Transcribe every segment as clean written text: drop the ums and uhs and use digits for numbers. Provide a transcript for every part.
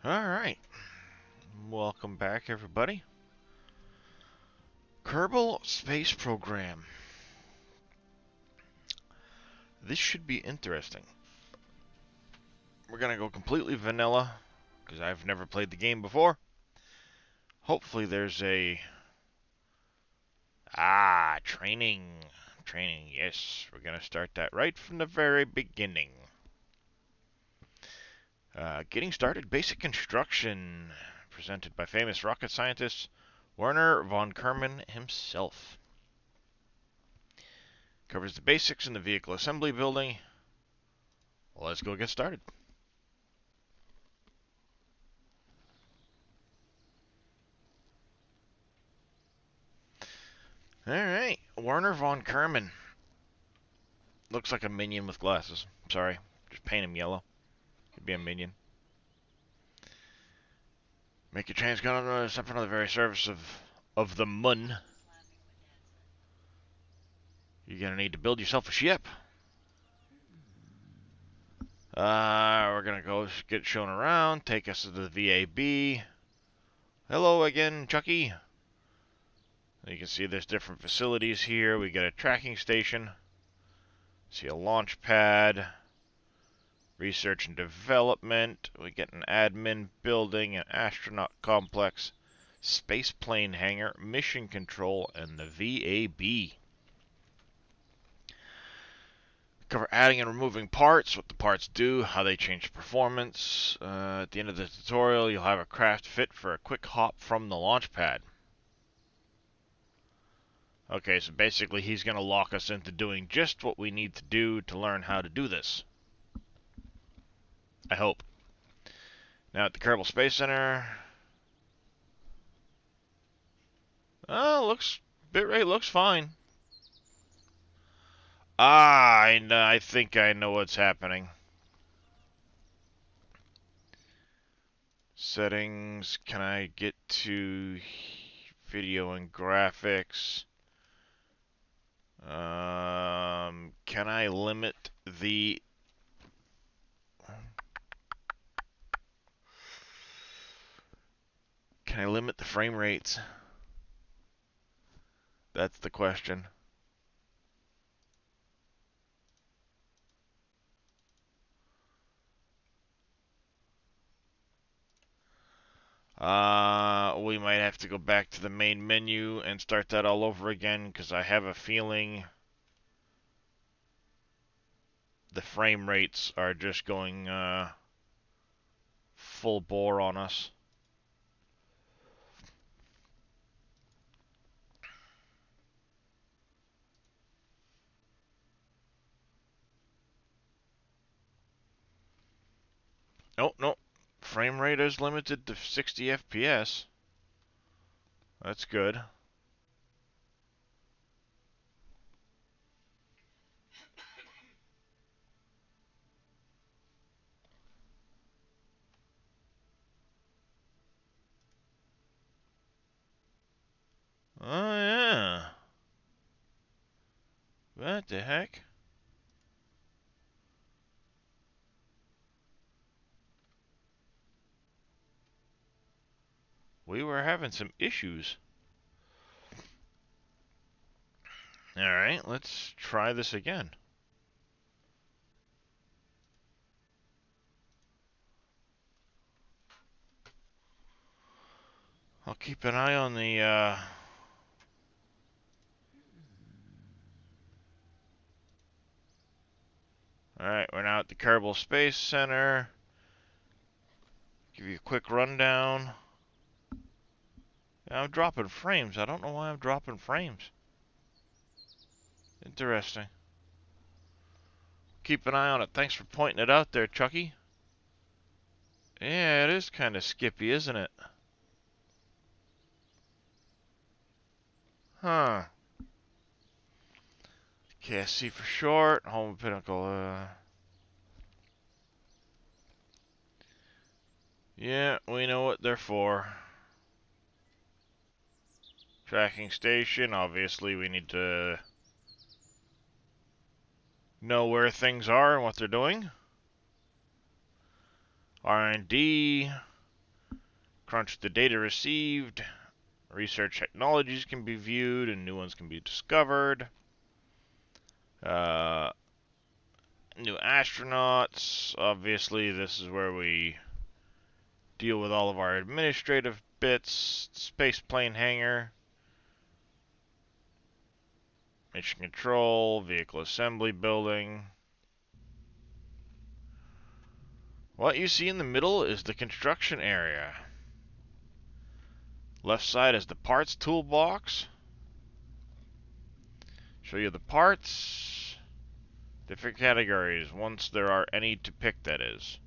Alright, welcome back everybody. Kerbal Space Program. This should be interesting. We're gonna go completely vanilla, because I've never played the game before. Hopefully there's a... training. Training, yes. We're gonna start that right from the very beginning. Getting started, basic construction. Presented by famous rocket scientist Werner von Kerman himself. Covers the basics in the vehicle assembly building. Well, let's go get started. Alright, Werner von Kerman. Looks like a minion with glasses. Sorry, just paint him yellow. Could be a minion. Make your trains go on step on the very surface of the mun. You're gonna need to build yourself a ship. We're gonna go get shown around. Take us to the VAB. Hello again, Chucky. You can see there's different facilities here. We got a tracking station. See a launch pad. Research and development. We get an admin building, an astronaut complex, space plane hangar, mission control, and the VAB. Cover adding and removing parts, what the parts do, how they change performance. At the end of the tutorial, you'll have a craft fit for a quick hop from the launch pad. Okay, so basically he's going to lock us into doing just what we need to do to learn how to do this. I hope. Now at the Kerbal Space Center. Oh, bitrate looks fine. I think I know what's happening. Settings, can I get to video and graphics? Can I limit the... Can I limit the frame rates? That's the question. We might have to go back to the main menu and start that all over again, because I have a feeling the frame rates are just going full bore on us. Oh, no. Frame rate is limited to 60 FPS. That's good. Oh, yeah. What the heck? We were having some issues. Alright, let's try this again. I'll keep an eye on the, Alright, we're now at the Kerbal Space Center. Give you a quick rundown. I'm dropping frames. I don't know why I'm dropping frames. Interesting. Keep an eye on it. Thanks for pointing it out there, Chucky. Yeah, it is kind of skippy, isn't it? Huh. KSC for short. Home Pinnacle. Yeah, we know what they're for. Tracking station. Obviously, we need to know where things are and what they're doing. R&D. Crunch the data received. Research technologies can be viewed and new ones can be discovered. New astronauts. Obviously, this is where we deal with all of our administrative bits. Space plane hangar. Mission control. Vehicle assembly building. What you see in the middle is the construction area. Left side is the parts toolbox. Show you the parts. Different categories, once there are any to pick, that is.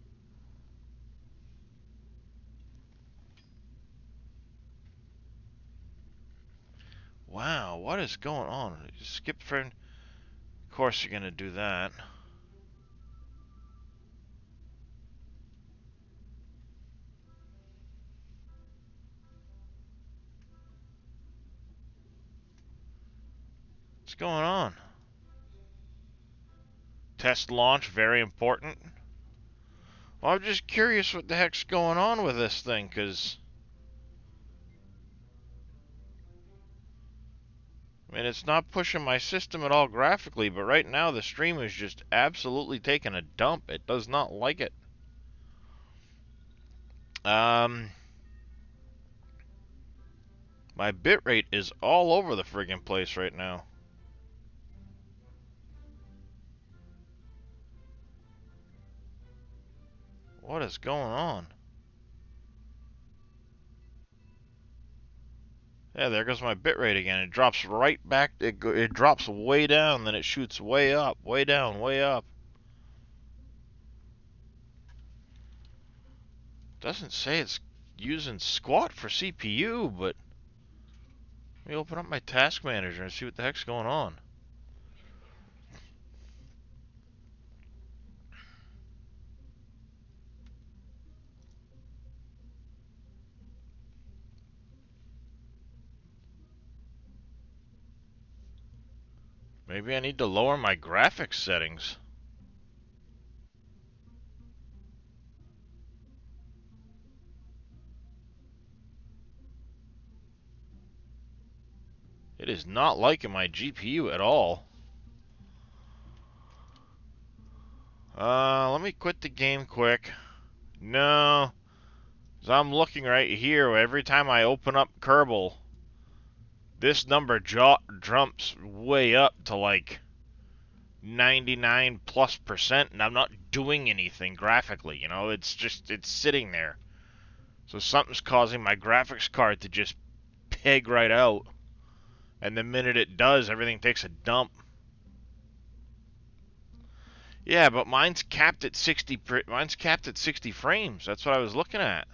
Wow, what is going on? Just skip frame. Of course you're going to do that. What's going on? Test launch, very important. Well, I'm just curious what the heck's going on with this thing, because I mean, it's not pushing my system at all graphically, but right now the stream is just absolutely taking a dump. It does not like it. My bitrate is all over the friggin' place right now. What is going on? Yeah, there goes my bitrate again. It drops right back. It drops way down, then it shoots way up, way down, way up. Doesn't say it's using squat for CPU, but let me open up my task manager and see what the heck's going on. Maybe I need to lower my graphics settings. It is not liking my GPU at all. Let me quit the game quick. No, 'cause I'm looking right here. Every time I open up Kerbal, this number jumps way up to like 99+%, and I'm not doing anything graphically, you know, it's sitting there. So something's causing my graphics card to just peg right out, and the minute it does, everything takes a dump. Yeah, but mine's capped at 60 frames. That's what I was looking at.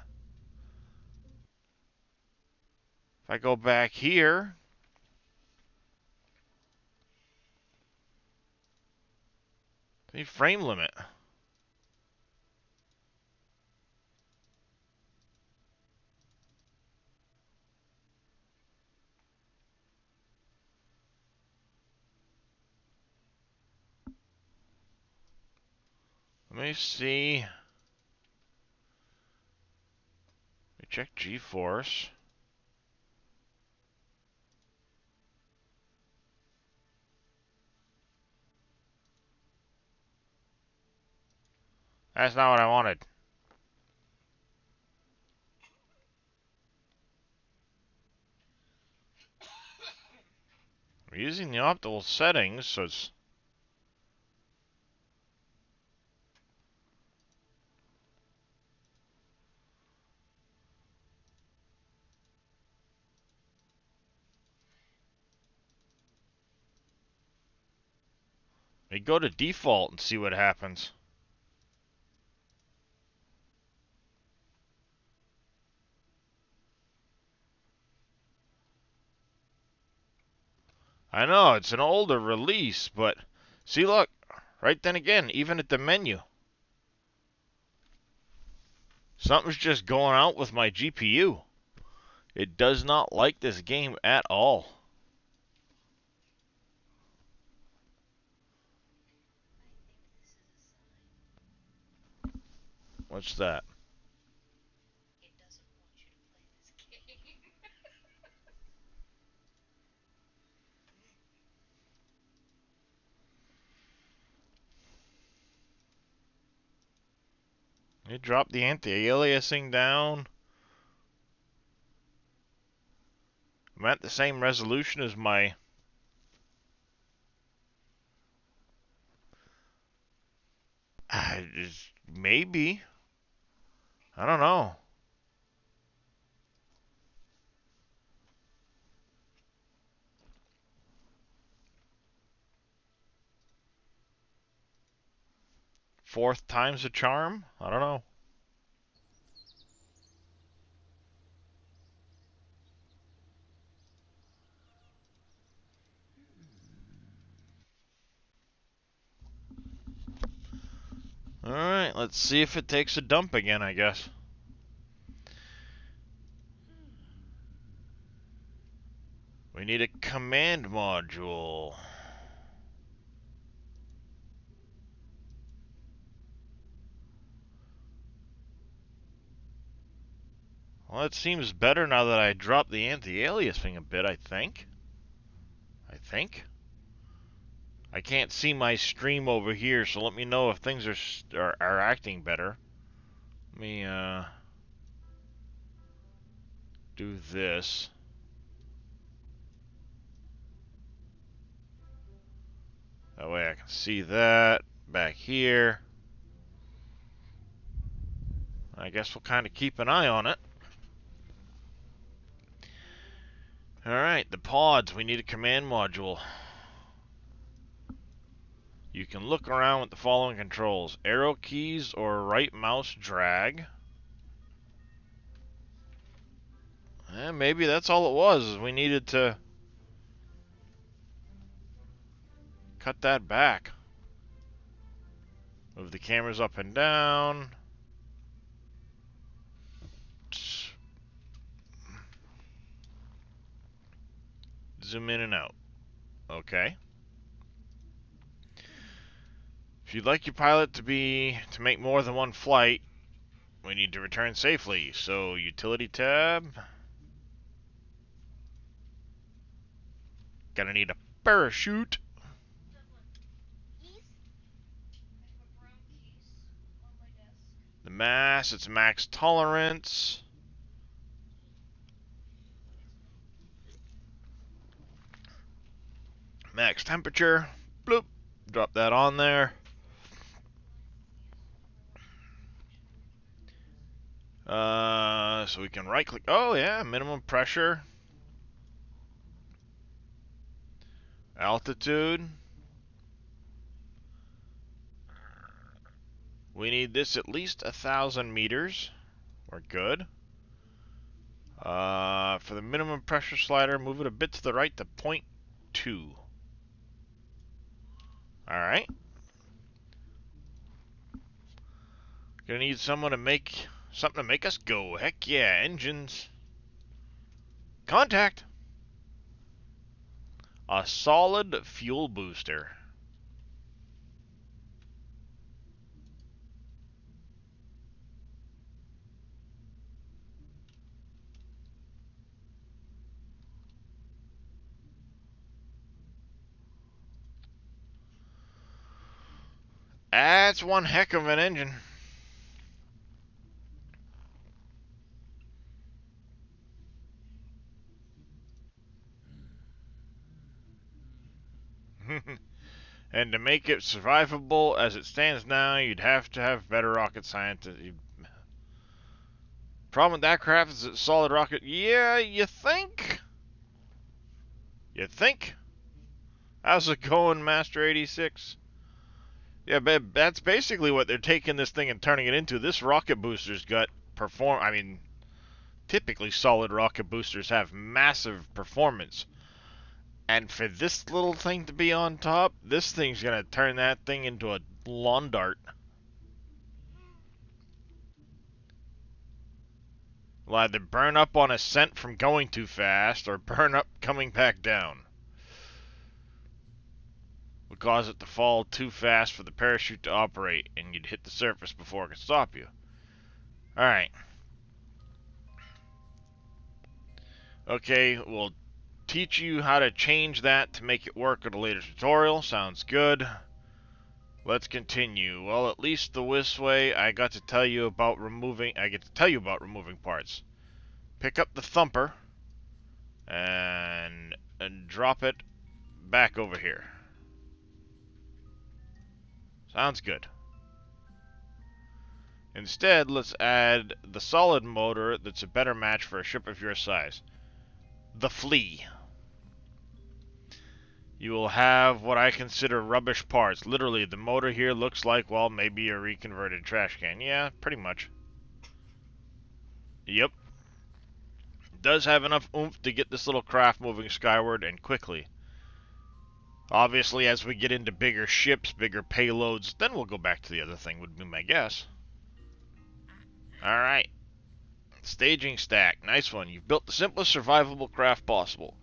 If I go back here, the frame limit. Let me see. Let me check GeForce. That's not what I wanted. I'm using the optimal settings, so it's... Let me go to default and see what happens. I know, it's an older release, but... See, look. Right then again, even at the menu. Something's just going out with my GPU. It does not like this game at all. What's that? It dropped the anti-aliasing down. I'm at the same resolution as my... Maybe. I don't know. Fourth time's a charm? I don't know. Alright, let's see if it takes a dump again, I guess. We need a command module. Well, it seems better now that I dropped the anti-aliasing a bit, I think. I can't see my stream over here, so let me know if things are acting better. Let me do this. That way I can see that back here. I guess we'll kind of keep an eye on it. Alright, the pods. We need a command module. You can look around with the following controls. Arrow keys or right mouse drag. Maybe that's all it was, is we needed to cut that back. Move the cameras up and down. Zoom in and out. Okay. If you'd like your pilot to make more than one flight, we need to return safely. So, utility tab. Gonna need a parachute. The mass, it's max tolerance. Max temperature. Bloop. Drop that on there. So we can right click. Oh yeah, minimum pressure. Altitude. We need this at least 1,000 meters. We're good. For the minimum pressure slider, move it a bit to the right to 0.2. Alright. Gonna need someone to make something to make us go. Heck yeah, engines. Contact. A solid fuel booster. That's one heck of an engine. And to make it survivable as it stands now, you'd have to have better rocket scientists. Problem with that craft is it's solid rocket. Yeah, you think? You think? How's it going, Master 86? Yeah, but that's basically what they're taking this thing and turning it into. This rocket booster's got typically solid rocket boosters have massive performance. And for this little thing to be on top, this thing's gonna turn that thing into a lawn dart. Will either burn up on ascent from going too fast, or burn up coming back down. Would cause it to fall too fast for the parachute to operate, and you'd hit the surface before it could stop you. Alright. Okay, we'll teach you how to change that to make it work at a later tutorial. Sounds good. Let's continue. Well, at least this way I got to tell you about removing. I get to tell you about removing parts. Pick up the thumper and drop it back over here. Sounds good. Instead, let's add the solid motor that's a better match for a ship of your size. The Flea. You will have what I consider rubbish parts. Literally, the motor here looks like, well, maybe a reconverted trash can. Yeah, pretty much. Yep. Does have enough oomph to get this little craft moving skyward and quickly. Obviously, as we get into bigger ships, bigger payloads, then we'll go back to the other thing, would be my guess. Alright. Staging stack. Nice one. You've built the simplest survivable craft possible.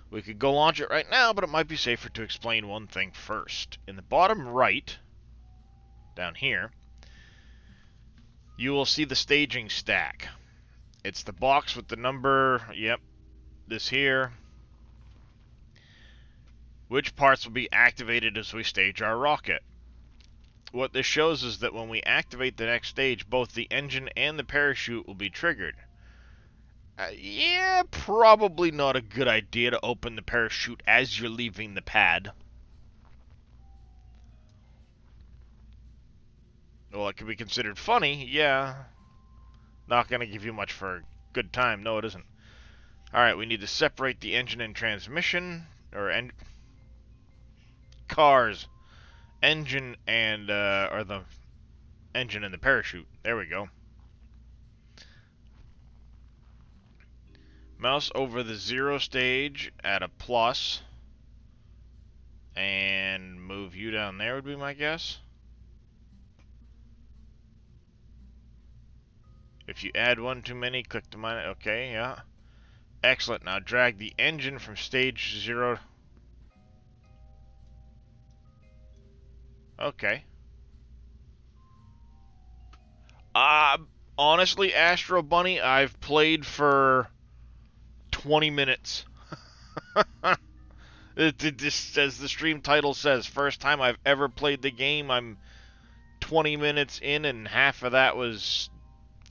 We could go launch it right now, but it might be safer to explain one thing first. In the bottom right, down here, you will see the staging stack. It's the box with the number, yep, this here. Which parts will be activated as we stage our rocket. What this shows is that when we activate the next stage, both the engine and the parachute will be triggered. Yeah, probably not a good idea to open the parachute as you're leaving the pad. Well, it could be considered funny, yeah. Not going to give you much for a good time. No, it isn't. Alright, we need to separate the engine and transmission. Cars. Engine and, or the engine and the parachute. There we go. Mouse over the 0 stage at a plus. And move you down there would be my guess. If you add one too many, click to minus. Okay, yeah. Excellent. Now drag the engine from stage 0. Okay. Honestly, Astro Bunny, I've played for 20 minutes. It just, as the stream title says, first time I've ever played the game. I'm 20 minutes in, and half of that was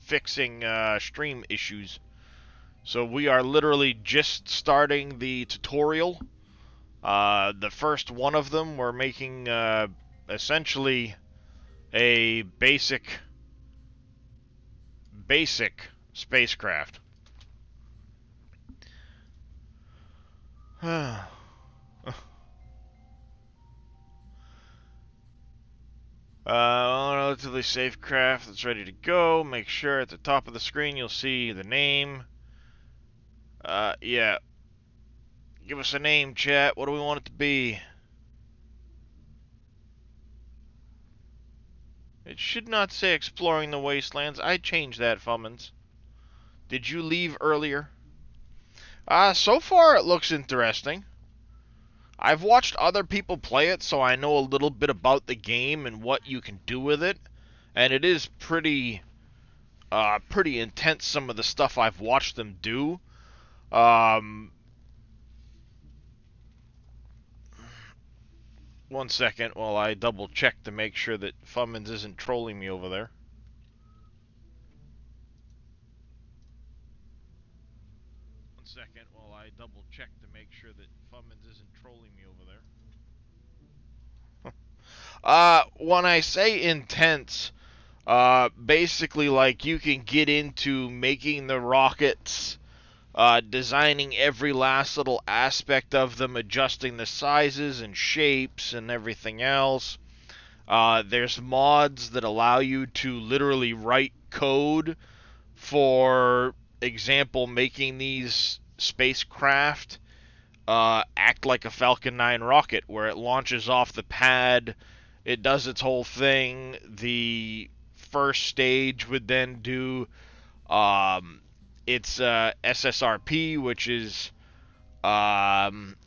fixing stream issues. So we are literally just starting the tutorial. The first one of them, we're making essentially a basic spacecraft. Relatively safe craft that's ready to go. Make sure at the top of the screen you'll see the name. Yeah. Give us a name, chat. What do we want it to be? It should not say exploring the wastelands. I changed that, Fummins. Did you leave earlier? So far it looks interesting. I've watched other people play it, so I know a little bit about the game and what you can do with it. And it is pretty intense, some of the stuff I've watched them do. One second while I double check to make sure that Fummins isn't trolling me over there. One second while I double check to make sure that Fummins isn't trolling me over there. When I say intense, basically like you can get into making the rockets, designing every last little aspect of them, adjusting the sizes and shapes and everything else. There's mods that allow you to literally write code, for example, making these spacecraft act like a Falcon 9 rocket, where it launches off the pad, it does its whole thing. The first stage would then do its SSRP, which is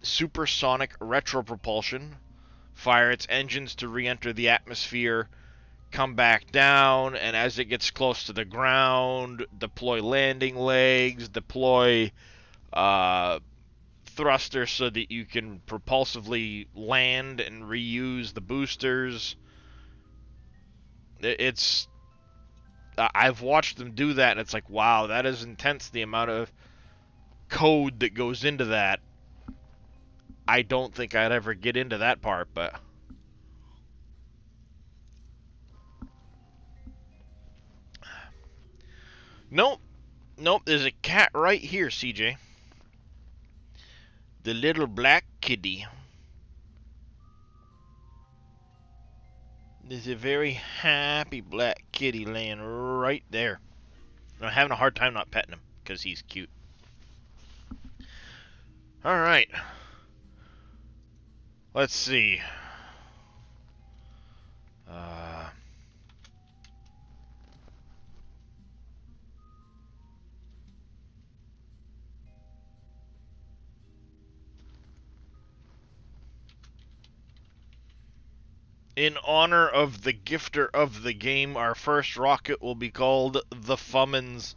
supersonic retropropulsion. Fire its engines to re-enter the atmosphere, come back down, and as it gets close to the ground, deploy landing legs, deploy thrusters so that you can propulsively land and reuse the boosters. It's I've watched them do that, and it's like, wow, that is intense. The amount of code that goes into that. I don't think I'd ever get into that part, but nope, nope. There's a cat right here, CJ. The little black kitty. There's a very happy black kitty laying right there. I'm having a hard time not petting him because he's cute. All right. Let's see. Uh, in honor of the gifter of the game, our first rocket will be called the Fummins.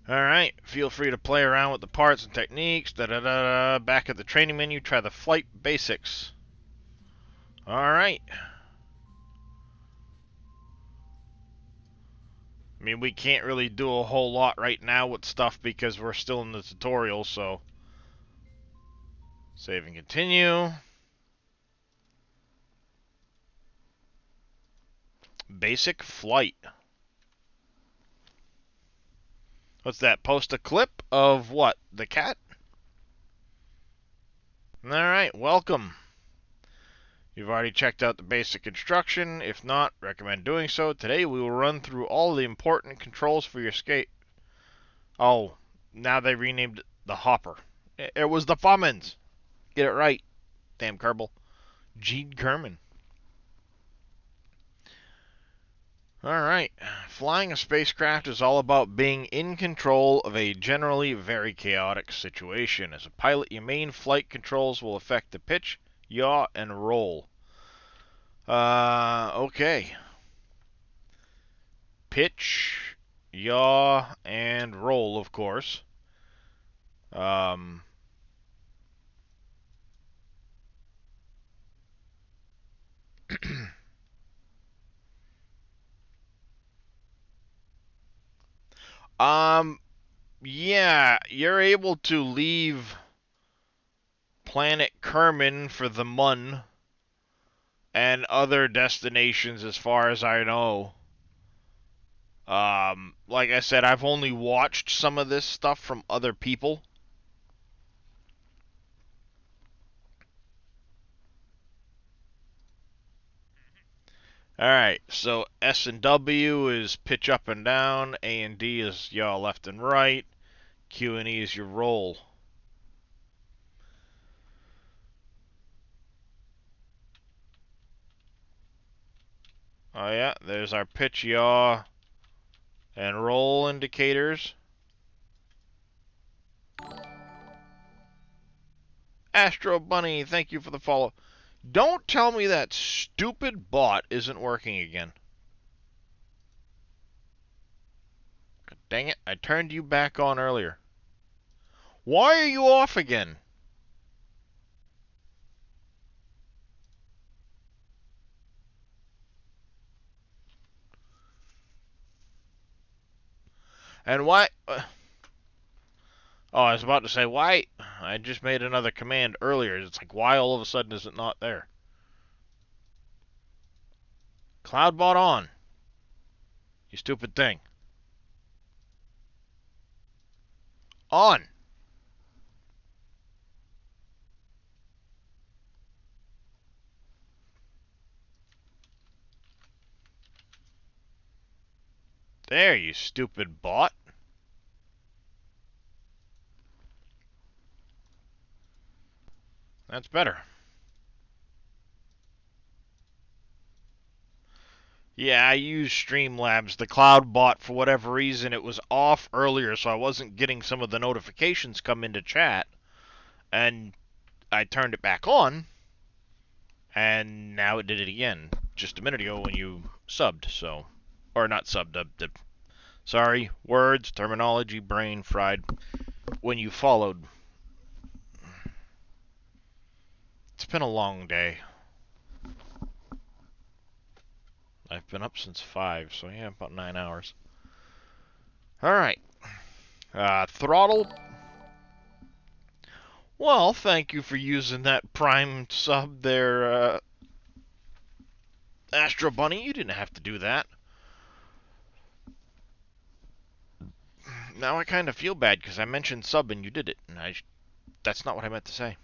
Alright, feel free to play around with the parts and techniques. Back at the training menu, try the flight basics. Alright. I mean, we can't really do a whole lot right now with stuff because we're still in the tutorial, so. Save and continue. Basic flight. What's that? Post a clip of what? The cat? Alright, welcome. You've already checked out the basic instruction. If not, recommend doing so. Today we will run through all the important controls for your skate. Oh, now they renamed it the Hopper. It was the Fummins. Get it right. Damn Kerbal. Gene Kerman. Alright. Flying a spacecraft is all about being in control of a generally very chaotic situation. As a pilot, your main flight controls will affect the pitch, yaw, and roll. Okay. Pitch, yaw, and roll, of course. Um, yeah, you're able to leave planet Kerman for the Mun and other destinations as far as I know. Like I said, I've only watched some of this stuff from other people. Alright, so S and W is pitch up and down, A and D is yaw left and right, Q and E is your roll. Oh yeah, there's our pitch, yaw, and roll indicators. Astro Bunny, thank you for the follow. Don't tell me that stupid bot isn't working again. God dang it, I turned you back on earlier. Why are you off again? And why... oh, I was about to say, why... I just made another command earlier. It's like, why all of a sudden is it not there? Cloudbot on. You stupid thing. On. There, you stupid bot. That's better. Yeah, I use Streamlabs. The Cloudbot, for whatever reason, it was off earlier, so I wasn't getting some of the notifications come into chat. And I turned it back on, and now it did it again just a minute ago when you subbed, so... or not subbed, sorry, words, terminology, brain fried. When you followed. It's been a long day. I've been up since 5, so yeah, about 9 hours. Alright. Throttle. Well, thank you for using that Prime sub there, Astro Bunny. You didn't have to do that. Now I kind of feel bad because I mentioned sub and you did it, and that's not what I meant to say.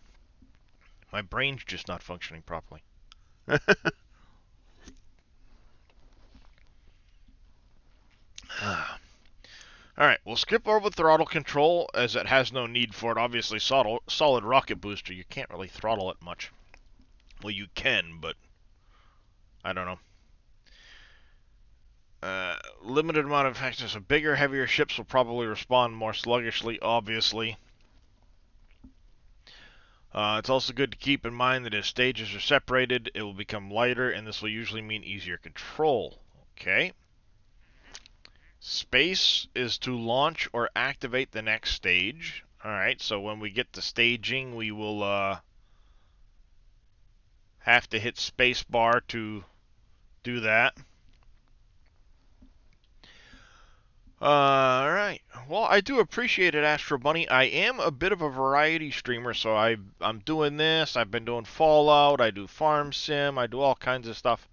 My brain's just not functioning properly. Alright, we'll skip over throttle control as it has no need for it. Obviously, solid rocket booster, you can't really throttle it much. Well, you can, but I don't know. Limited amount of effectiveness. So bigger, heavier ships will probably respond more sluggishly, obviously. It's also good to keep in mind that if stages are separated, it will become lighter, and this will usually mean easier control. Okay. Space is to launch or activate the next stage. Alright, so when we get to staging, we will have to hit spacebar to do that. Alright. Well, I do appreciate it, Astro Bunny. I am a bit of a variety streamer, so I'm doing this. I've been doing Fallout. I do Farm Sim. I do all kinds of stuff.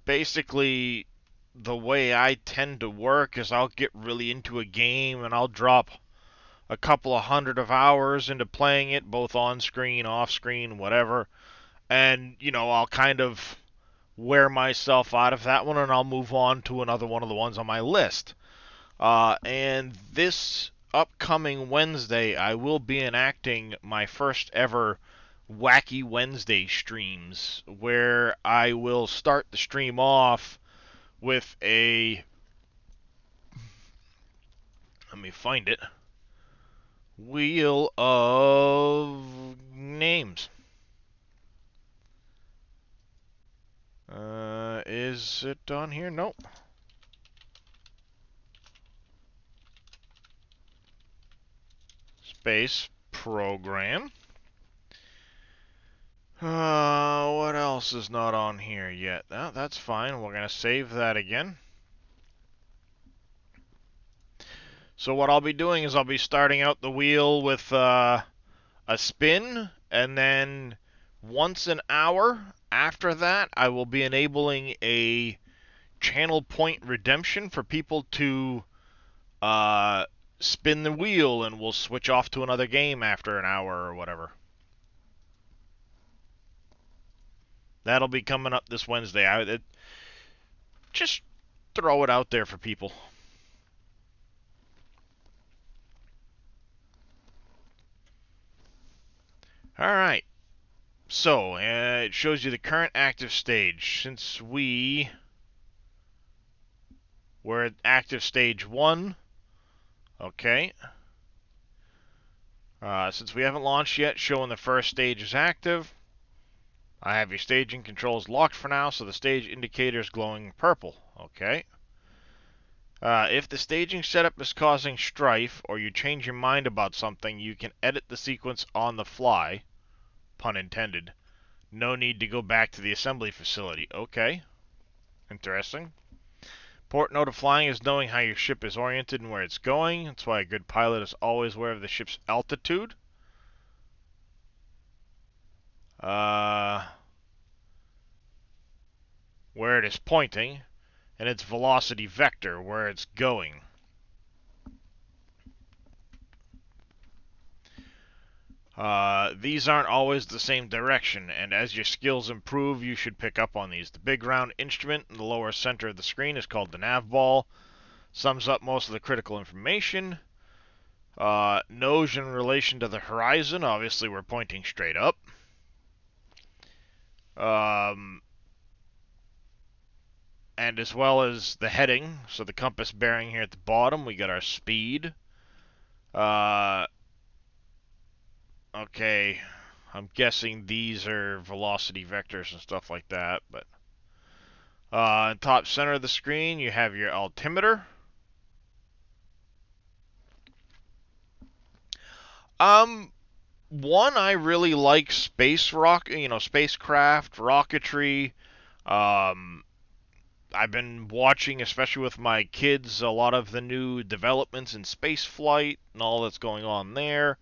Basically, the way I tend to work is I'll get really into a game and I'll drop a couple of hundred of hours into playing it, both on screen, off screen, whatever. And, I'll kind of wear myself out of that one and I'll move on to another one of the ones on my list. And this upcoming Wednesday, I will be enacting my first ever Wacky Wednesday streams, where I will start the stream off with let me find it, wheel of names. Is it on here? Nope. Space program. What else is not on here yet? Oh, that's fine. We're going to save that again. So what I'll be doing is I'll be starting out the wheel with a spin, and then once an hour after that, I will be enabling a channel point redemption for people to spin the wheel, and we'll switch off to another game after an hour or whatever. That'll be coming up this Wednesday. Just throw it out there for people. Alright. So, it shows you the current active stage. Since we're at active stage 1, okay. Since we haven't launched yet, showing the first stage is active. I have your staging controls locked for now, so the stage indicator is glowing purple. Okay. If the staging setup is causing strife, or you change your mind about something, you can edit the sequence on the fly. Pun intended. No need to go back to the assembly facility. Okay. Interesting. Port note of flying is knowing how your ship is oriented and where it's going. That's why a good pilot is always aware of the ship's altitude. Where it is pointing, and its velocity vector, where it's going. These aren't always the same direction, and as your skills improve, you should pick up on these. The big round instrument in the lower center of the screen is called the nav ball. Sums up most of the critical information. Nose in relation to the horizon, obviously we're pointing straight up. And as well as the heading, so the compass bearing here at the bottom, we got our speed. Okay, I'm guessing these are velocity vectors and stuff like that, but in top center of the screen, you have your altimeter. One, I really like spacecraft, rocketry. Um, I've been watching, especially with my kids, a lot of the new developments in space flight and all that's going on there.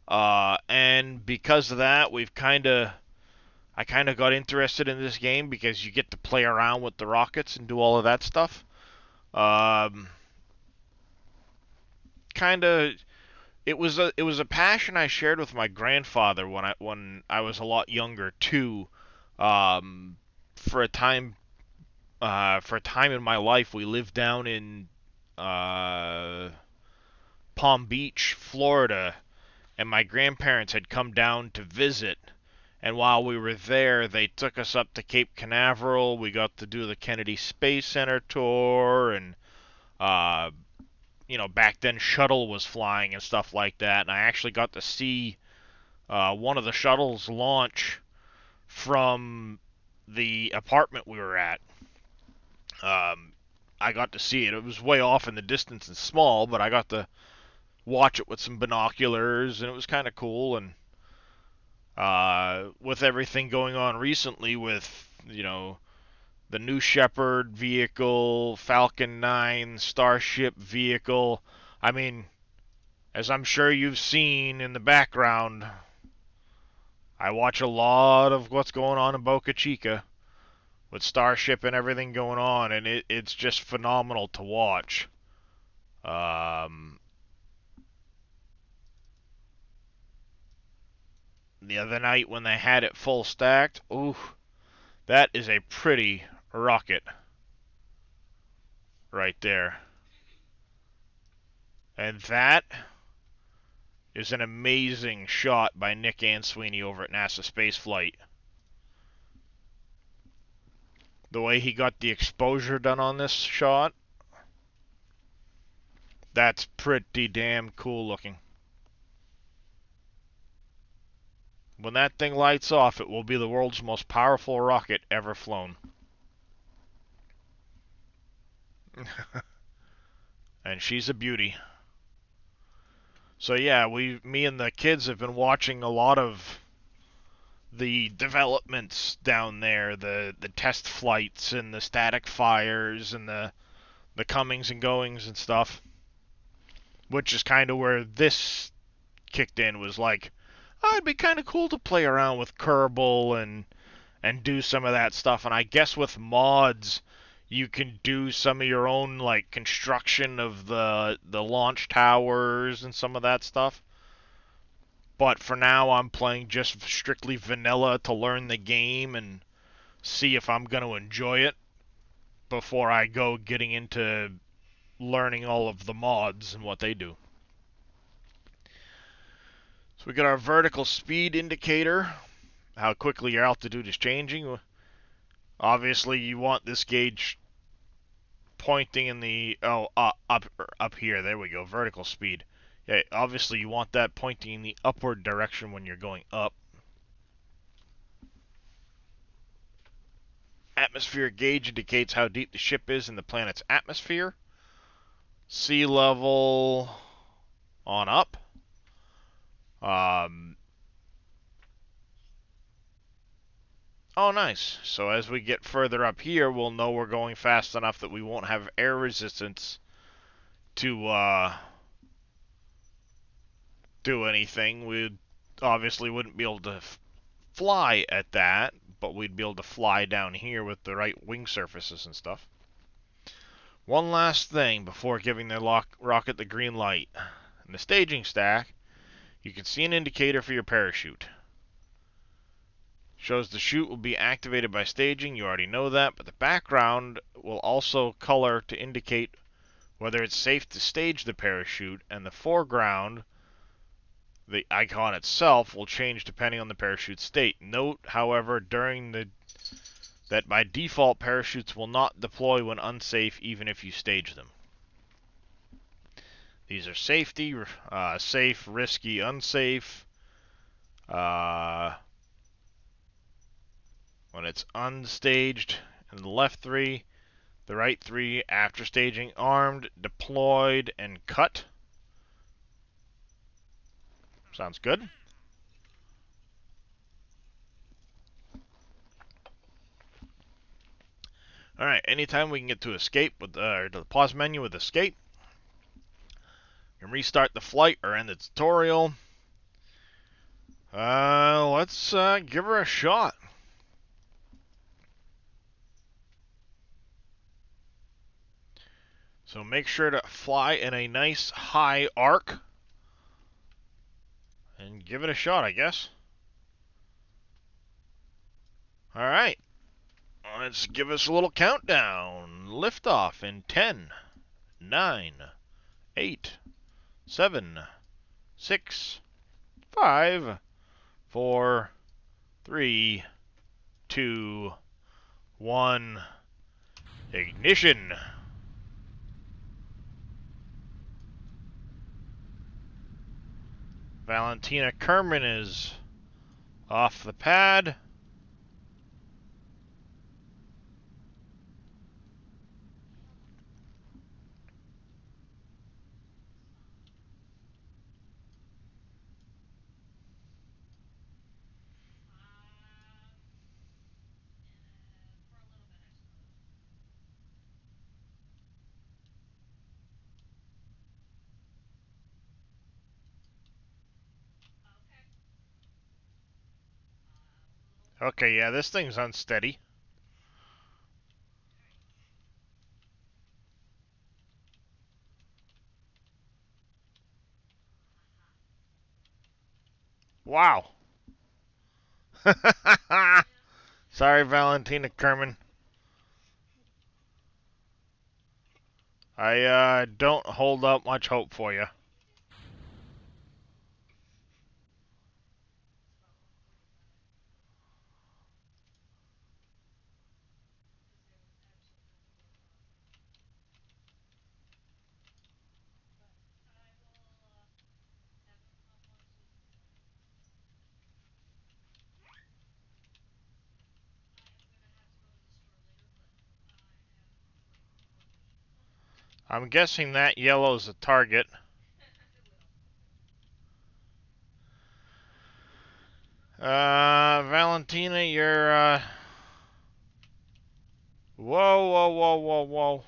And because of that, I kind of got interested in this game because you get to play around with the rockets and do all of that stuff. Um, kind of, it was a passion I shared with my grandfather when I was a lot younger too. Um, for a time for a time in my life, we lived down in uh, Palm Beach, Florida, and my grandparents had come down to visit. And while we were there, they took us up to Cape Canaveral. We got to do the Kennedy Space Center tour, and uh, back then shuttle was flying and stuff like that. And I actually got to see one of the shuttles launch from the apartment we were at. Um, I got to see it. It was way off in the distance and small, but I got to watch it with some binoculars, and it was kind of cool. And with everything going on recently with, the New Shepard vehicle, Falcon 9, Starship vehicle, I mean, as I'm sure you've seen in the background, I watch a lot of what's going on in Boca Chica with Starship and everything going on, and it's just phenomenal to watch. Um, the other night when they had it full stacked, ooh, that is a pretty rocket right there. And that is an amazing shot by Nick Answeeney over at NASA Space Flight. The way he got the exposure done on this shot, that's pretty damn cool looking. When that thing lights off, it will be the world's most powerful rocket ever flown. And she's a beauty. So yeah, me and the kids have been watching a lot of the developments down there, the test flights and the static fires and the comings and goings and stuff, which is kind of where this kicked in. Was like, oh, it'd be kind of cool to play around with Kerbal and do some of that stuff. And I guess with mods, you can do some of your own like construction of the launch towers and some of that stuff. But for now, I'm playing just strictly vanilla to learn the game and see if I'm going to enjoy it before I go getting into learning all of the mods and what they do. So we got our vertical speed indicator, how quickly your altitude is changing. Obviously, you want this gauge pointing in the up here. There we go, vertical speed. Yeah, obviously you want that pointing in the upward direction when you're going up. Atmospheric gauge indicates how deep the ship is in the planet's atmosphere. Sea level on up. Um, oh, nice. So as we get further up here, we'll know we're going fast enough that we won't have air resistance to do anything. We obviously wouldn't be able to fly at that, but we'd be able to fly down here with the right wing surfaces and stuff. One last thing before giving the rocket the green light. In the staging stack, you can see an indicator for your parachute. Shows the chute will be activated by staging, you already know that, but the background will also color to indicate whether it's safe to stage the parachute, and the foreground, the icon itself, will change depending on the parachute state. Note, however, that by default parachutes will not deploy when unsafe even if you stage them. These are safety, safe, risky, unsafe. When it's unstaged, in the left three, the right three after staging: armed, deployed, and cut. Sounds good. Alright, anytime we can get to escape with or to the pause menu with escape, you can restart the flight or end the tutorial. Let's give her a shot. So make sure to fly in a nice high arc and give it a shot, I guess. Alright, let's give us a little countdown. Liftoff in 10, 9, 8, 7, 6, 5, 4, 3, 2, 1. Ignition. Valentina Kerman is off the pad. Okay, yeah, this thing's unsteady. Wow. Sorry, Valentina Kerman. I don't hold up much hope for you. I'm guessing that yellow's the target. Valentina, you're, Whoa, whoa, whoa, whoa, whoa.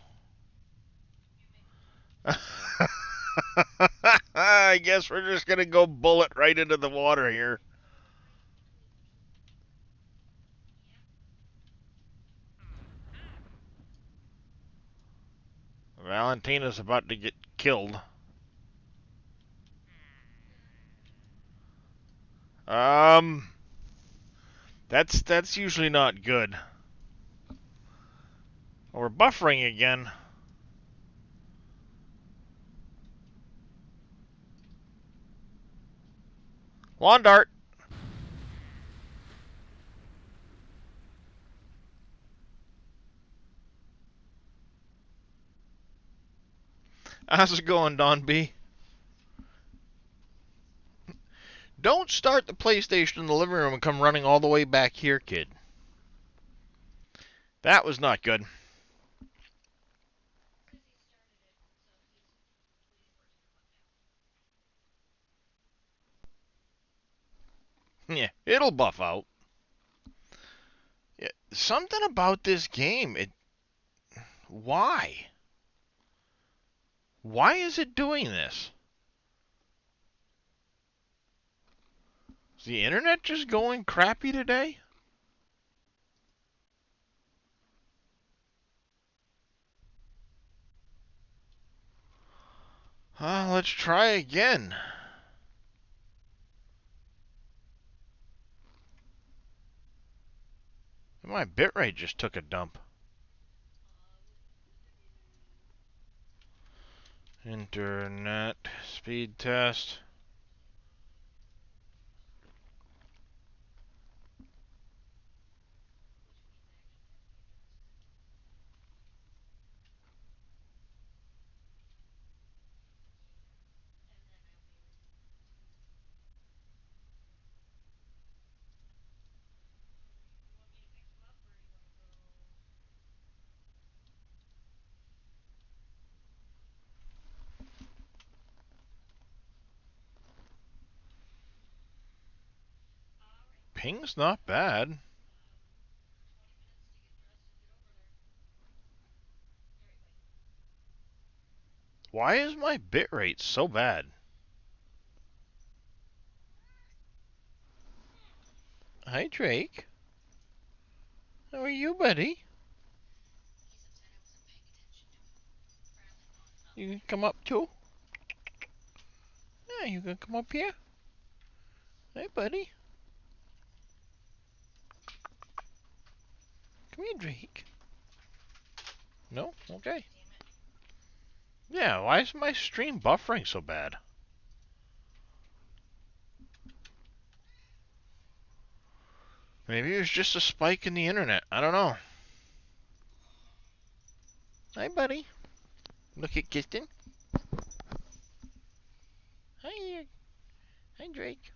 I guess we're just gonna go bullet right into the water here. Valentina's about to get killed. Um, that's usually not good. We're buffering again. Lawn dart. How's it going, Don B? Don't start the PlayStation in the living room and come running all the way back here, kid. That was not good. Yeah, it'll buff out. Yeah, something about this game. Why? Why is it doing this? Is the internet just going crappy today? Let's try again. My bitrate just took a dump. Internet speed test. Ping's not bad. Why is my bitrate so bad? Hi, Drake. How are you, buddy? You can come up too? Yeah, you can come up here? Hey, buddy. Come here, Drake. No? Okay. Yeah, why is my stream buffering so bad? Maybe it was just a spike in the internet. I don't know. Hi, buddy. Look at Kristen. Hi, hi, Drake.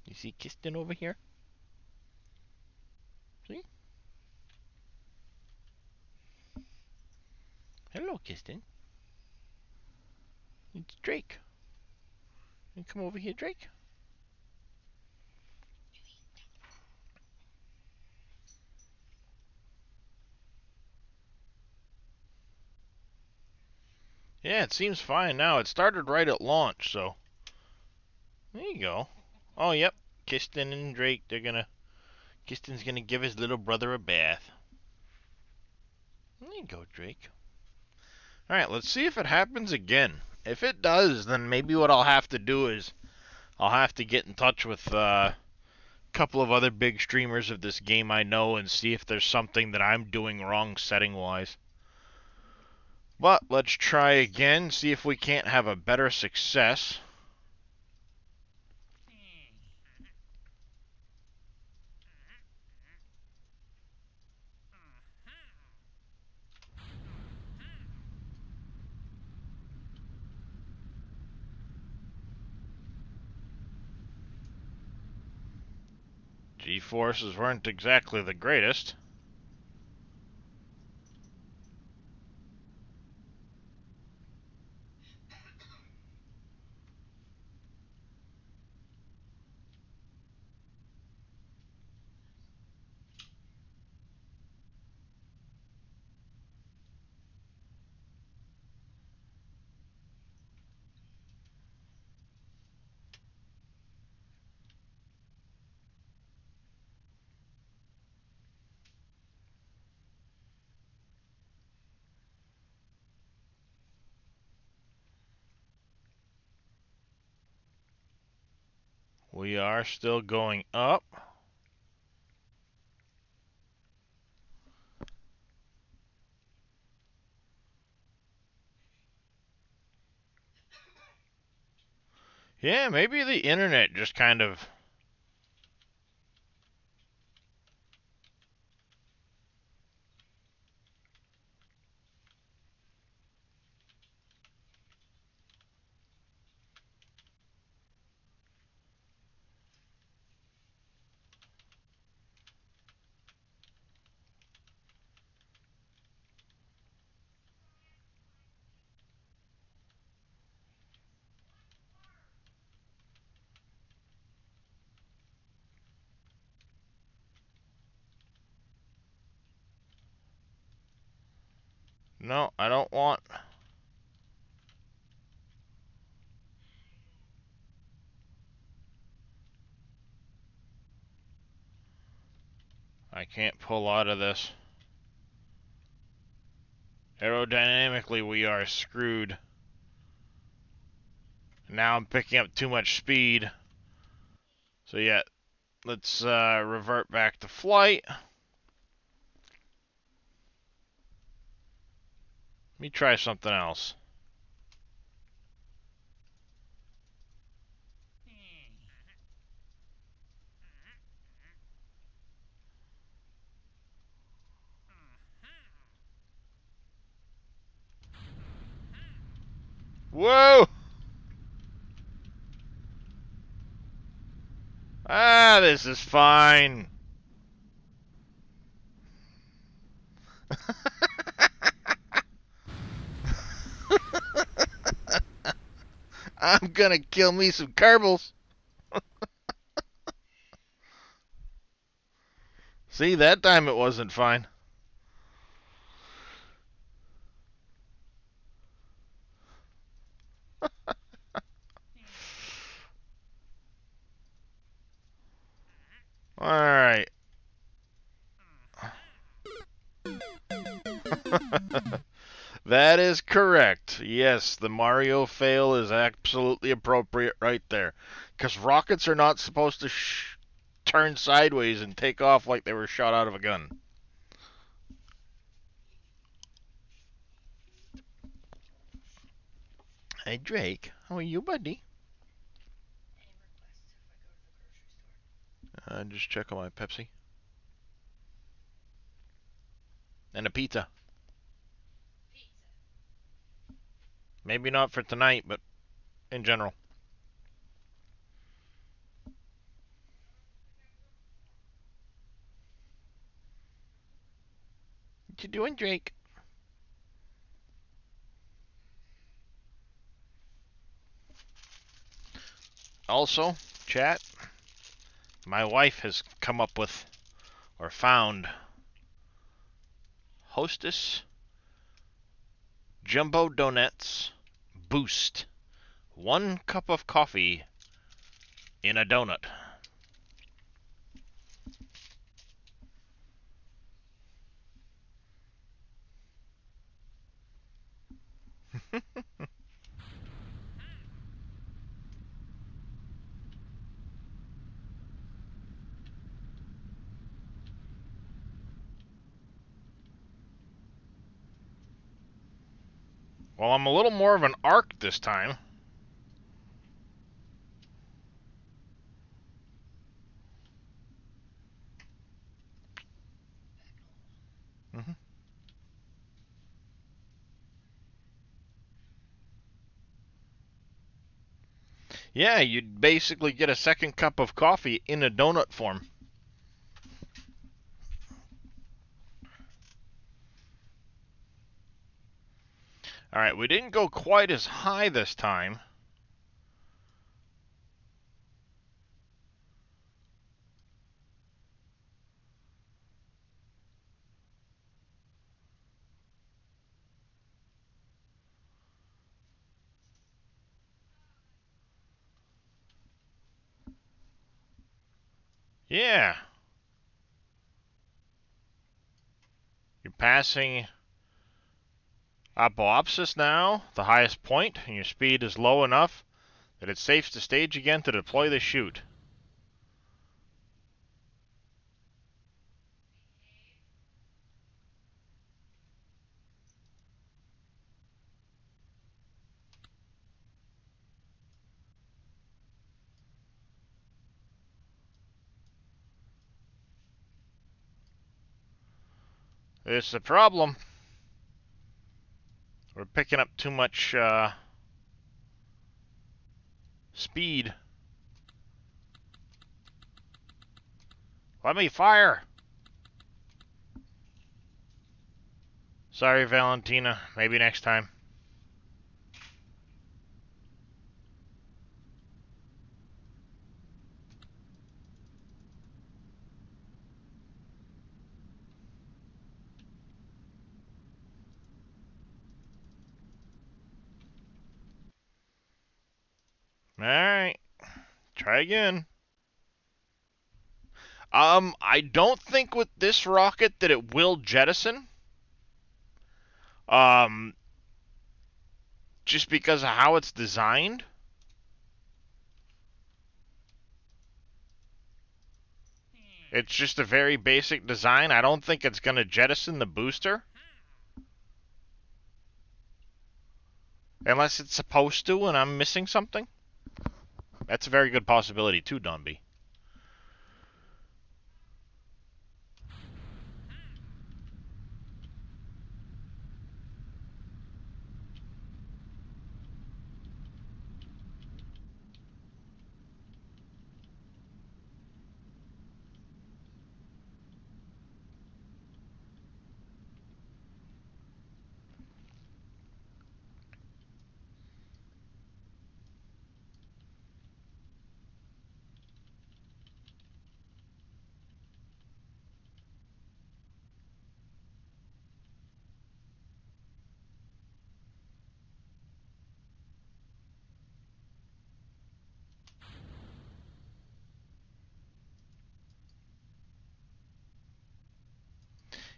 You see Kristen over here? See? Hello, Kristen. It's Drake. You come over here, Drake. Yeah, it seems fine now. It started right at launch, so there you go. Oh, yep. Kristen and Drake, Kristen's gonna give his little brother a bath. There you go, Drake. Alright, let's see if it happens again. If it does, then maybe what I'll have to do is I'll have to get in touch with a couple of other big streamers of this game I know and see if there's something that I'm doing wrong setting-wise. But let's try again, see if we can't have a better success. G-forces weren't exactly the greatest. We are still going up. Yeah, maybe the internet just kind of... No, I don't want... I can't pull out of this. Aerodynamically, we are screwed. Now I'm picking up too much speed. So yeah, let's revert back to flight. Let me try something else. Whoa! Ah, this is fine. I'm gonna kill me some Kerbals. See, that time it wasn't fine. Alright. That is correct. Yes, the Mario fail is absolutely appropriate right there. Because rockets are not supposed to turn sideways and take off like they were shot out of a gun. Hey, Drake. How are you, buddy? Just check on my Pepsi. And a pizza. Maybe not for tonight, but in general. What you doing, Drake? Also, chat, my wife has come up with, or found, Hostess Jumbo Donuts Boost. 1 cup of coffee in a donut. Well, I'm a little more of an arc this time. Mm-hmm. Yeah, you'd basically get a 2nd cup of coffee in a donut form. Alright, we didn't go quite as high this time. Yeah. You're passing Apoapsis now, the highest point, and your speed is low enough that it's safe to stage again to deploy the chute. It's the problem. We're picking up too much speed. Let me fire! Sorry, Valentina. Maybe next time. Alright. Try again. I don't think with this rocket that it will jettison. Um, just because of how it's designed. It's just a very basic design. I don't think it's going to jettison the booster. Unless it's supposed to and I'm missing something. That's a very good possibility too, Donby.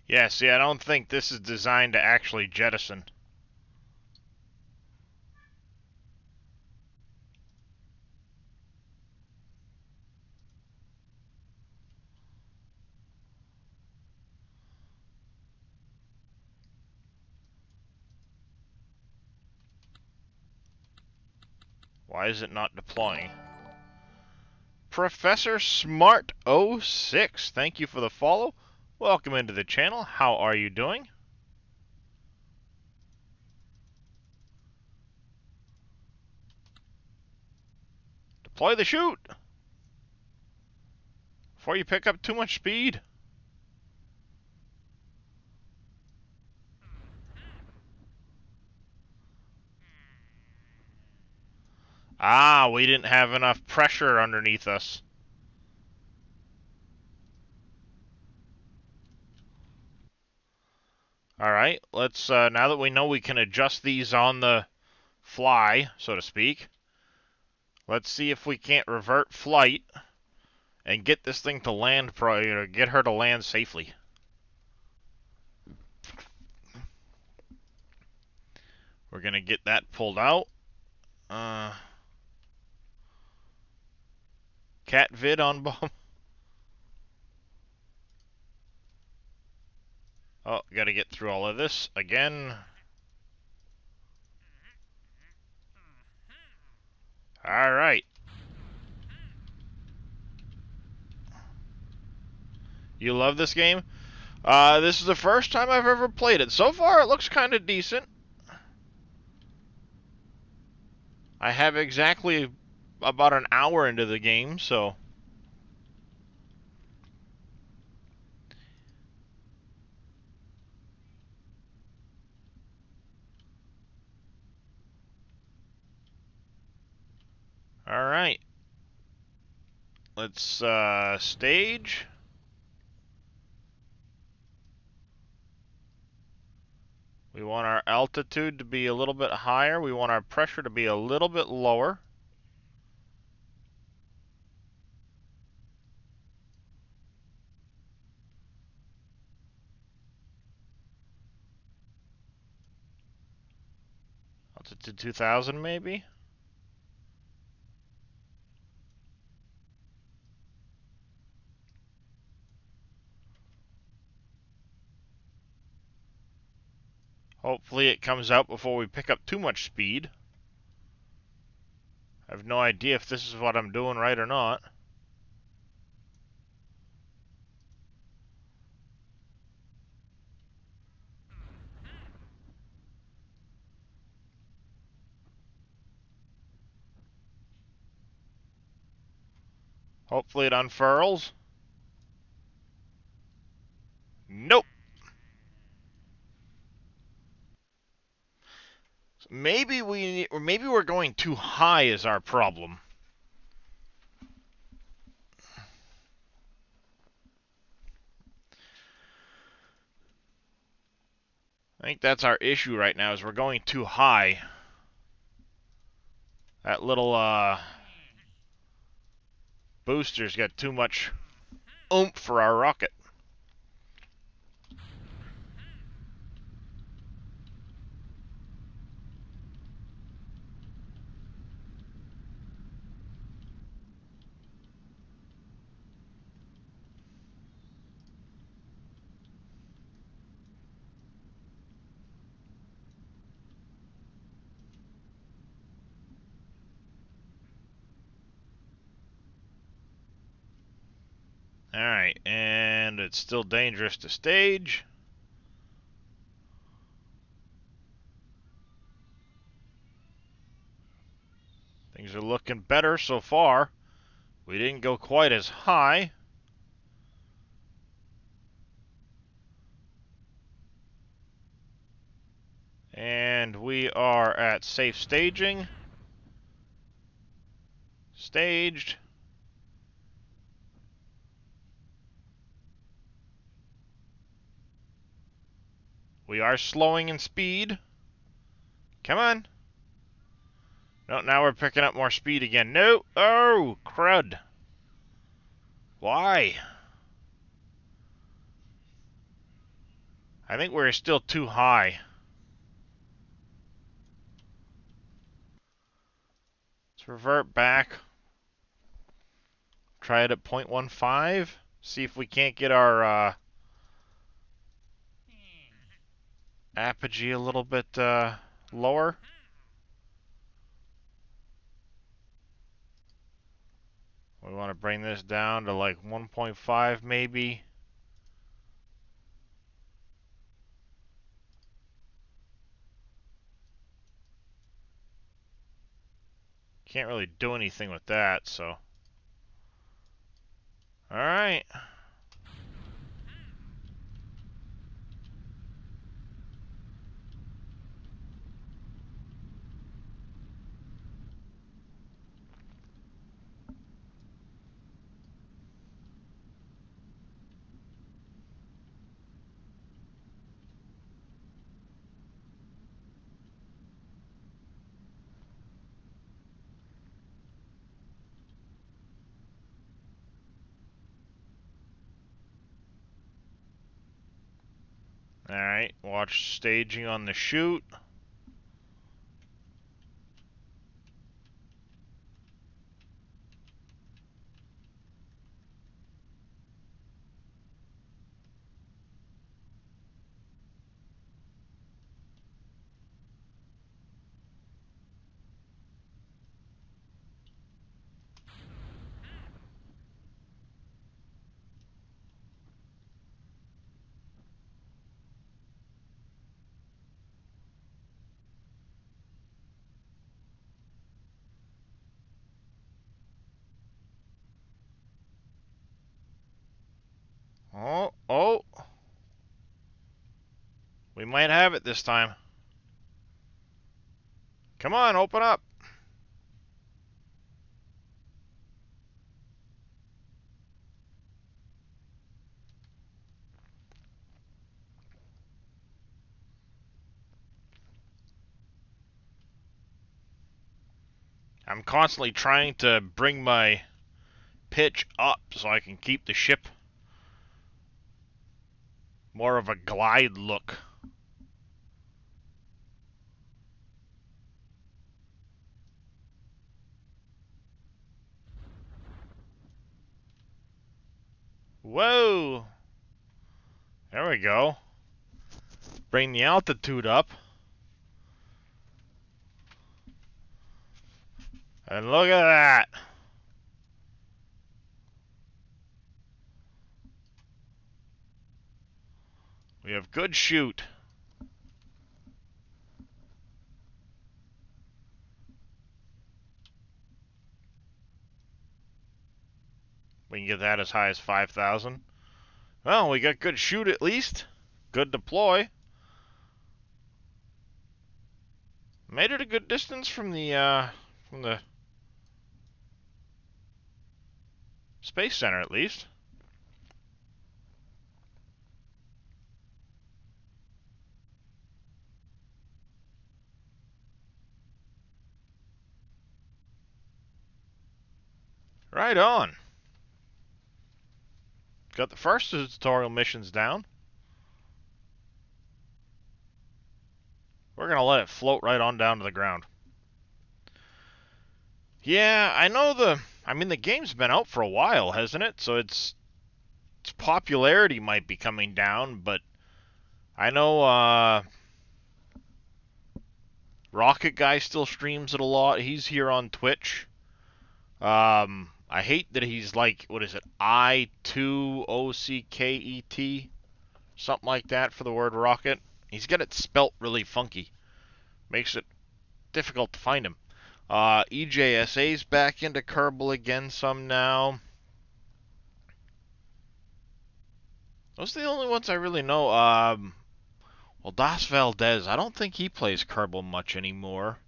Yeah, see, I don't think this is designed to actually jettison. Why is it not deploying? Professor Smart 06, thank you for the follow. Welcome into the channel. How are you doing? Deploy the chute before you pick up too much speed. Ah, we didn't have enough pressure underneath us. Alright, let's, now that we know we can adjust these on the fly, so to speak, let's see if we can't revert flight and get this thing to land, get her to land safely. We're gonna get that pulled out. Cat vid on bomb. Oh, gotta get through all of this again. Alright. You love this game? This is the first time I've ever played it. So far, it looks kind of decent. I have exactly about an hour into the game, so... Alright. Let's, stage. We want our altitude to be a little bit higher. We want our pressure to be a little bit lower. Altitude 2000 maybe? Hopefully it comes out before we pick up too much speed. I have no idea if this is what I'm doing right or not. Hopefully it unfurls. Nope. Maybe maybe we're going too high is our problem. I think that's our issue right now, is we're going too high. That little, booster's got too much oomph for our rocket. Alright, and it's still dangerous to stage. Things are looking better so far. We didn't go quite as high. And we are at safe staging. Staged. We are slowing in speed. Come on. No, now we're picking up more speed again. No! Oh, crud. Why? I think we're still too high. Let's revert back. Try it at 0.15. See if we can't get our apogee a little bit lower. We want to bring this down to like 1.5 maybe. Can't really do anything with that, so. Alright. Alright, watch staging on the chute. Oh, oh. We might have it this time. Come on, open up. I'm constantly trying to bring my pitch up so I can keep the ship more of a glide look. Whoa! There we go. Bring the altitude up. And look at that. We have good chute. We can get that as high as 5,000. Well, we got good chute at least. Good deploy. Made it a good distance from the Space Center at least. Right on. Got the first tutorial missions down. We're gonna let it float right on down to the ground. Yeah, I know the game's been out for a while, hasn't it? So its popularity might be coming down, but I know Rocket Guy still streams it a lot. He's here on Twitch. I hate that he's like, what is it, I2OCKET? Something like that for the word rocket. He's got it spelt really funky. Makes it difficult to find him. EJSA's back into Kerbal again some now. Those are the only ones I really know. Well, Das Valdez, I don't think he plays Kerbal much anymore.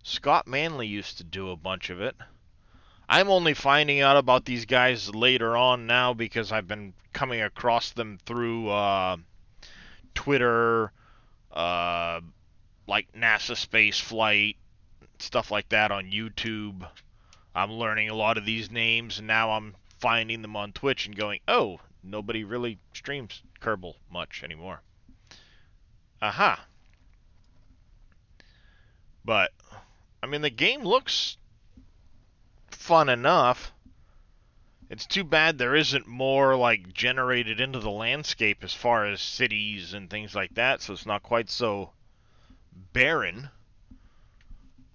Scott Manley used to do a bunch of it. I'm only finding out about these guys later on now because I've been coming across them through Twitter, like NASA Space Flight, stuff like that on YouTube. I'm learning a lot of these names, and now I'm finding them on Twitch and going, oh, nobody really streams Kerbal much anymore. Aha. But, I mean, the game looks fun enough. It's too bad there isn't more, like, generated into the landscape as far as cities and things like that, so it's not quite so barren.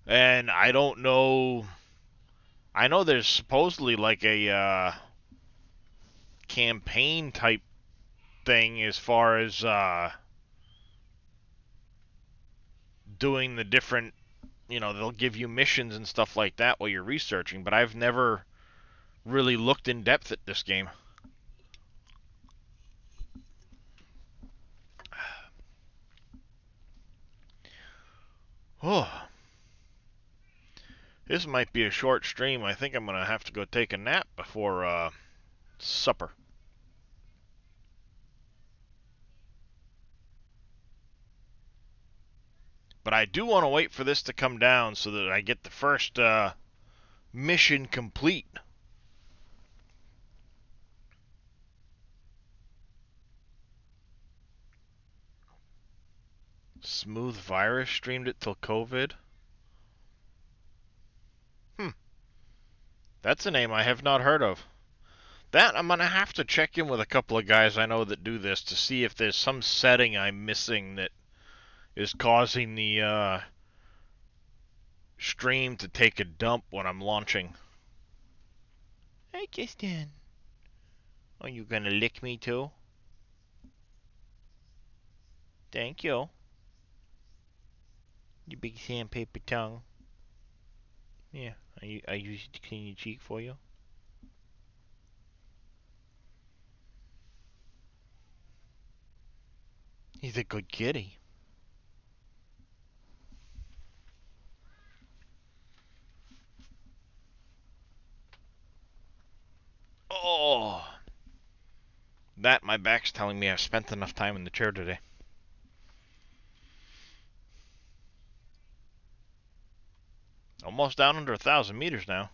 And I don't know. I know there's supposedly, like, a campaign type thing as far as doing the different, they'll give you missions and stuff like that while you're researching, but I've never really looked in depth at this game. Oh, this might be a short stream. I think I'm going to have to go take a nap before supper. But I do want to wait for this to come down so that I get the first mission complete. Smooth Virus streamed it till COVID. Hmm, that's a name I have not heard of. That I'm gonna have to check in with a couple of guys I know that do this to see if there's some setting I'm missing that is causing the stream to take a dump when I'm launching. Hey, Kristen. Are you gonna lick me too? Thank you. You big sandpaper tongue. Yeah, I use it to clean your cheek for you. He's a good kitty. Oh, that my back's telling me I've spent enough time in the chair today. Almost down under 1,000 meters now.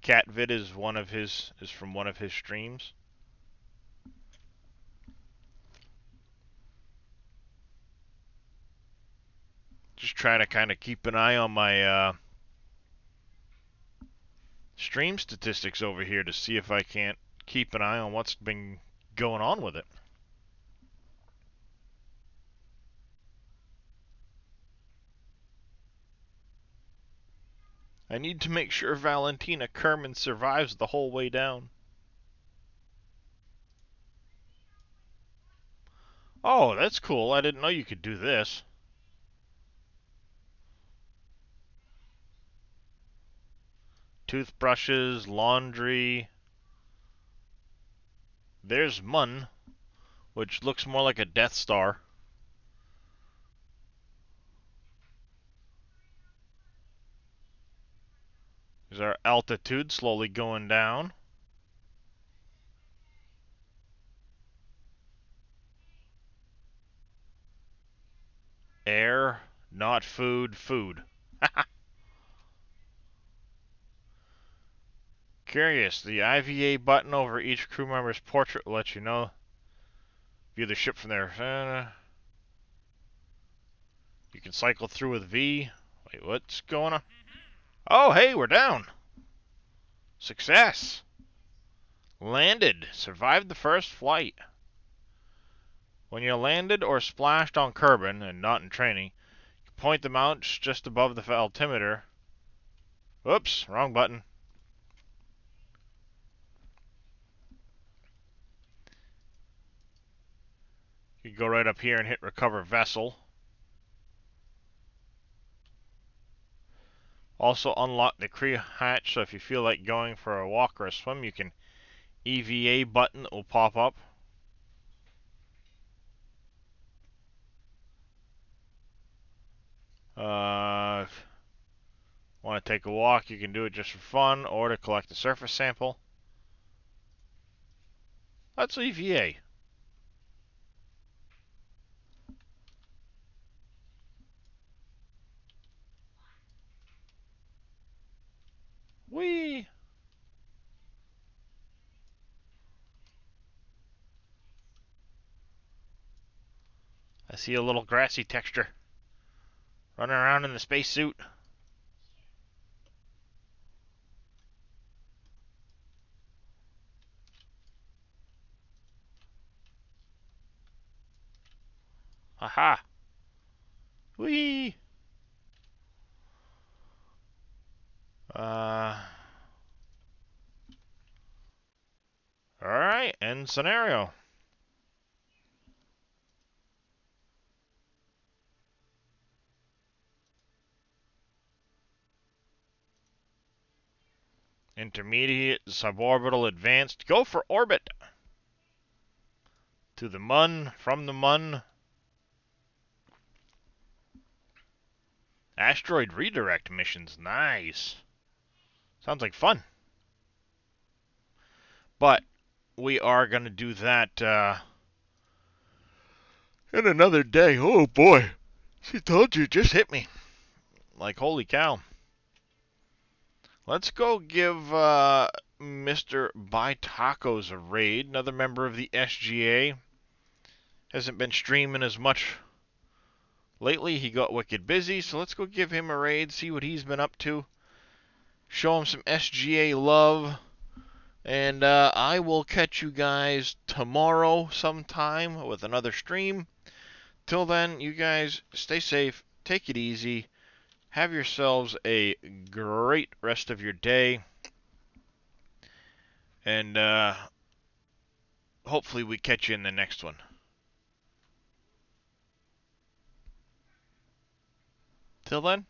Catvid is from one of his streams. Just trying to kind of keep an eye on my stream statistics over here to see if I can't keep an eye on what's been going on with it. I need to make sure Valentina Kerman survives the whole way down. Oh, that's cool. I didn't know you could do this. Toothbrushes, laundry. There's Mun, which looks more like a Death Star. Is our altitude slowly going down? Air, not food, food. Curious, the IVA button over each crew member's portrait will let you know. View the ship from there. You can cycle through with V. Wait, what's going on? Oh, hey, we're down. Success. Landed. Survived the first flight. When you landed or splashed on Kerbal, and not in training, you point the mounts just above the altimeter. Oops, wrong button. You go right up here and hit recover vessel. Also unlock the crew hatch, so if you feel like going for a walk or a swim, you can EVA button that will pop up. If you want to take a walk, you can do it just for fun or to collect a surface sample. That's EVA. Whee! see a little grassy texture. Running around in the spacesuit. Haha. Whee! Alright, end scenario. Intermediate, suborbital, advanced. Go for orbit. To the Mun, from the Mun. Asteroid redirect missions. Nice. Sounds like fun. But we are going to do that in another day. Oh boy. She told you, just hit me. Like, holy cow. Let's go give Mr. Buy Tacos a raid. Another member of the SGA. Hasn't been streaming as much lately. He got wicked busy, so let's go give him a raid, see what he's been up to. Show him some SGA love. And I will catch you guys tomorrow sometime with another stream. Till then, you guys stay safe, take it easy, have yourselves a great rest of your day, and hopefully we catch you in the next one. Till then,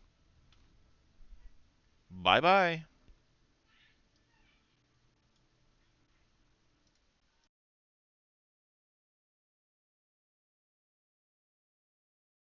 bye-bye.